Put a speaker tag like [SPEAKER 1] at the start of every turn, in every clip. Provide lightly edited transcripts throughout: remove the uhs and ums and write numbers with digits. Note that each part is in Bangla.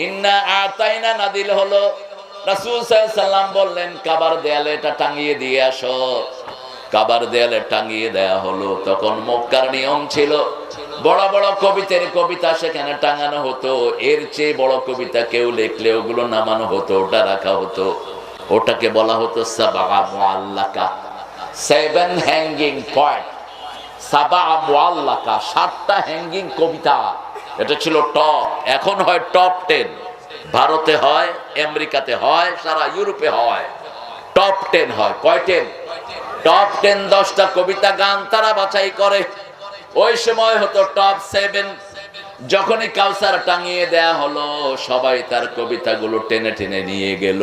[SPEAKER 1] ইন্না আতাইনা নাদিল হলো। রাসূল সাল্লাল্লাহু আলাইহি সাল্লাম বললেন কাবার দেয়ালে এটা টাঙিয়ে দিয়ে আসো। কাবার দেয়ালে টাঙিয়ে দেয়া হলো। তখন মক্কার নিয়ম ছিল বড় বড় কবিতা সেখানে টাঙানো হতো। এর চেয়ে বড় কবিতা কেউ লিখলে ওগুলো নামানো হতো, ওটা রাখা হতো। ওটাকে বলা হতো সাবা মুআল্লাকা, 7 হ্যাঙ্গিং পয়েন্ট। সাবা মুআল্লাকা, 7টা হ্যাঙ্গিং কবিতা। এটা ছিল টপ। এখন হয় টপ 10, ভারতে হয়, আমেরিকাতে হয়, সারা ইউরোপে হয়। টপ 10 হয়। কয় 10? টপ 10, 10টা কবিতা গান তারা বাছাই করে। ওই সময় হতো টপ 7। যখনই কাউসার টাঙিয়ে দেয়া হলো, সবাই তার কবিতাগুলো টেনে টেনে নিয়ে গেল।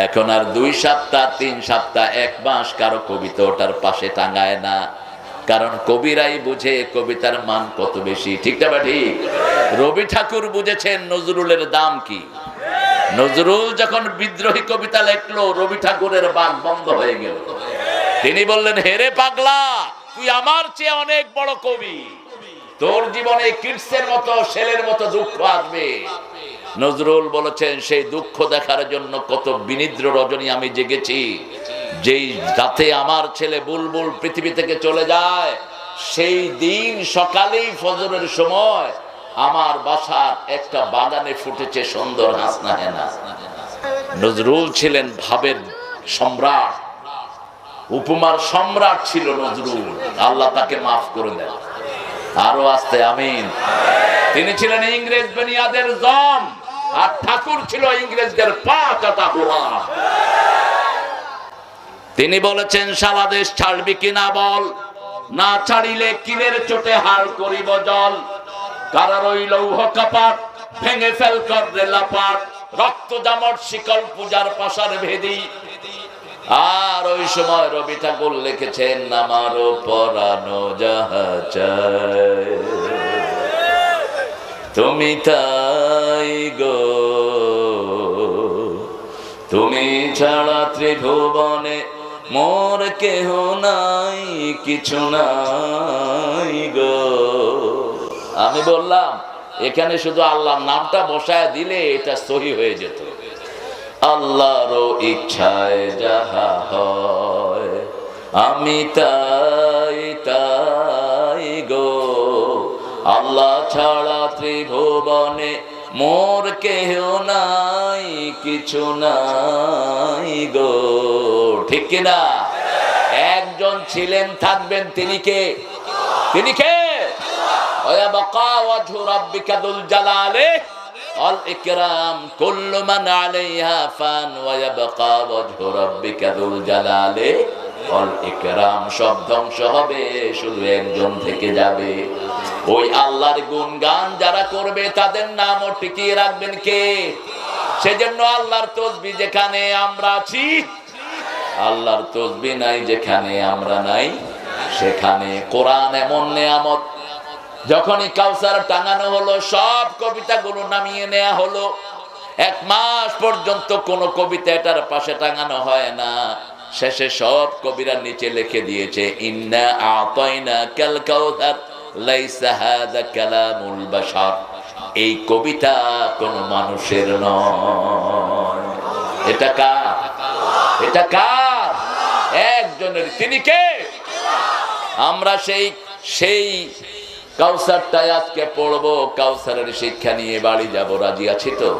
[SPEAKER 1] এখন আর 2 সপ্তাহ, 3 সপ্তাহ, 1 মাস কারো কবিতা ওটার পাশে টাঙায় না। কারণ কবিরাই বুঝে কবিতার মান কত বেশি। ঠিক না ঠিক? রবি ঠাকুর বুঝেছেন নজরুলের দাম কি। নজরুল যখন বিদ্রোহী কবিতা লিখলো, রবি ঠাকুরের বাক বন্ধ হয়ে গেল। তিনি বললেন, হেরে পাগলা, তুই আমার চেয়ে অনেক বড় কবি, তোর জীবনে কিডসের মতো, ছেলের মতো দুঃখ আসবে। নজরুল বলেছেন, সেই দুঃখ দেখার জন্য কত বিনিদ্র রজনী আমি জেগেছি। যেই রাতে আমার ছেলে বুলবুল পৃথিবী থেকে চলে যায়, সেই দিন সকালেই ফজরের সময় আমার বাসার একটা বাগানে ফুটেছে সুন্দর হাসনা হেনা। নজরুল ছিলেন ভাবের সম্রাট, উপমার সম্রাট ছিল নজরুল। আল্লাহ তাকে মাফ করে দেন। আরো আসতে আমিন। তিনি ছিলেন ইংরেজ বেনিয়াদের জম, আর ঠাকুর ছিল ইংরেজদের পা কাটা গোলাম। তিনি বলেছেন, সারা দেশ ছাড়বি কিনা বল, না ছাড়িলে কিলের চোটে হাল করিব জল। কারার ওই লৌহ কাপাট ভেঙে ফেল কর রে লাপাট, রক্ত জামট শিকল পূজার পাশার ভেদি। আর ওই সময় রবি ঠাকুর লিখেছেন, আমারও পরানো যাহা চায় তুমি তাই গো, তুমি ছাড়া ত্রিভুবনে মোর কেহ নাই, কিছু নাই গো। আমি বললাম, এখানে শুধু আল্লাহর নামটা বসায় দিলে এটা সহি হয়ে যেত। আল্লাহর ইচ্ছায় যাহা হয় আমি তাই তাই গো, আল্লাহ ছাড়া ত্রিভুবনে মোর কেহ নাই, কিছু নাই গো। ঠিক কিনা? একজন ছিলেন, থাকবেন, তিনি কে? তিনি কে? ওয়াবাকা ওয়াজহু রাব্বিকা যুল জালালি ওয়াল ইকরাম, কুল্লু মান আলাইহা ফান ওয়াবাকা ওয়াজহু রাব্বিকা যুল জালালি ওয়াল ইকরাম। সব ধ্বংস হবে, শুধু একজন থেকে যাবে। ওই আল্লাহর গুণগান যারা করবে তাদের নামও টিকিয়ে রাখবেন কে? সেজন্য আল্লাহর তাসবিহ যেখানে আমরা আছি, আল্লাহর তাসবিহ নাই যেখানে আমরা নাই, সেখানে কোরআন এমন নেয়ামত। যখনই কাউসার টাঙানো হলো, সব কবিতাগুলো নামিয়ে নেওয়া হলো। 1 মাস পর্যন্ত কোন কবিতা এটার পাশে টাঙানো হয় না। শেষে সব কবিরা নিচে লিখে দিয়েছে, ইন্না আতাইনা কাল কাউসার লাইসা হাযা কালামুল বাশার। এই কবিতা কোন মানুষের নয়। এটা কার? এটা কার? একজনের। তিনি কে? আমরা সেই কাউসারটাই আজকে পড়বো। কাউসারের শিক্ষা নিয়ে বাড়ি যাব। রাজি আছি তো?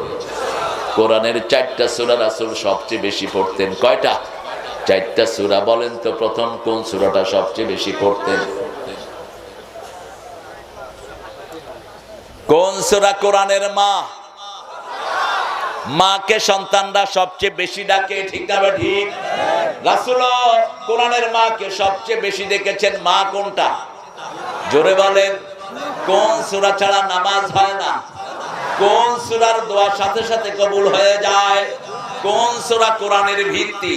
[SPEAKER 1] কোরআনের 4টা সূরা রাসূল সবচেয়ে বেশি পড়তেন। কয়টা? 4টা সূরা। বলেন তো প্রথম কোন সূরাটা সবচেয়ে বেশি পড়তেন? কোন সূরা কোরআনের মা? মাকে সন্তানরা সবচেয়ে বেশি ডাকে। ঠিক না ঠিক? রাসূল কোরআনের মাকে সবচেয়ে বেশি ডেকেছেন। মা কোনটা? জোরে বলেন। কোন সূরা ছাড়া নামাজ হয় না? কোন সূরার দোয়া সাথে সাথে কবুল হয়ে যায়? কোন সূরা কোরআনের ভিত্তি?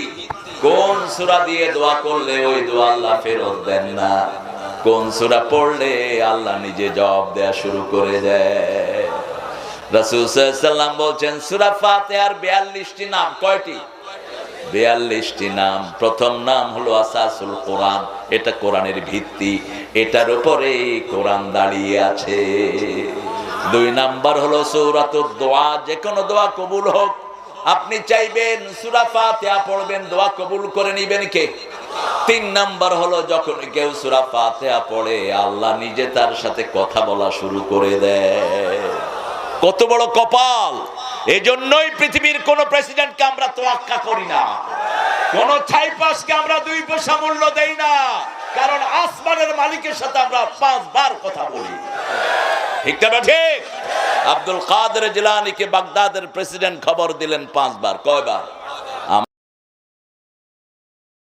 [SPEAKER 1] কোন সূরা দিয়ে দোয়া করলে ওই দোয়া আল্লাহ ফেরত দেন না? কোন সূরা পড়লে আল্লাহ নিজে জবাব দেয়া শুরু করে দেয়? রাসূল সাল্লাল্লাহু আলাইহি ওয়াসাল্লাম বলেন, সূরা ফাতিহার 42টি নাম। কয়টি? 42টি নাম। প্রথম নাম হলো আসাসুল কোরআন। এটা কোরআনের ভিত্তি, এটার উপরে কোরআন দাঁড়িয়ে আছে। 2 নাম্বার হলো সূরাতুদ দোয়া, যে কোনো দোয়া কবুল হোক। আপনি চাইবেন সূরা ফাতিহা পড়বেন, দোয়া কবুল করে নেবেন কে? 3 নাম্বার হলো যখন কেউ সূরা ফাতিহা পড়ে আল্লাহ নিজে তার সাথে কথা বলা শুরু করে দেয়। কত বড় কপাল! এজন্যই পৃথিবীর কোন প্রেসিডেন্টকে আমরা তোয়াক্কা করি না, কোন ছাইপাসকে আমরা 2 পয়সা মূল্য দেই না, কারণ আসমানের মালিকের সাথে আমরা 5 বার কথা বলি। ঠিক না ঠিক? আব্দুল কাদের জিলানীকে বাগদাদের প্রেসিডেন্ট খবর দিলেন 5 বার। কয়বার?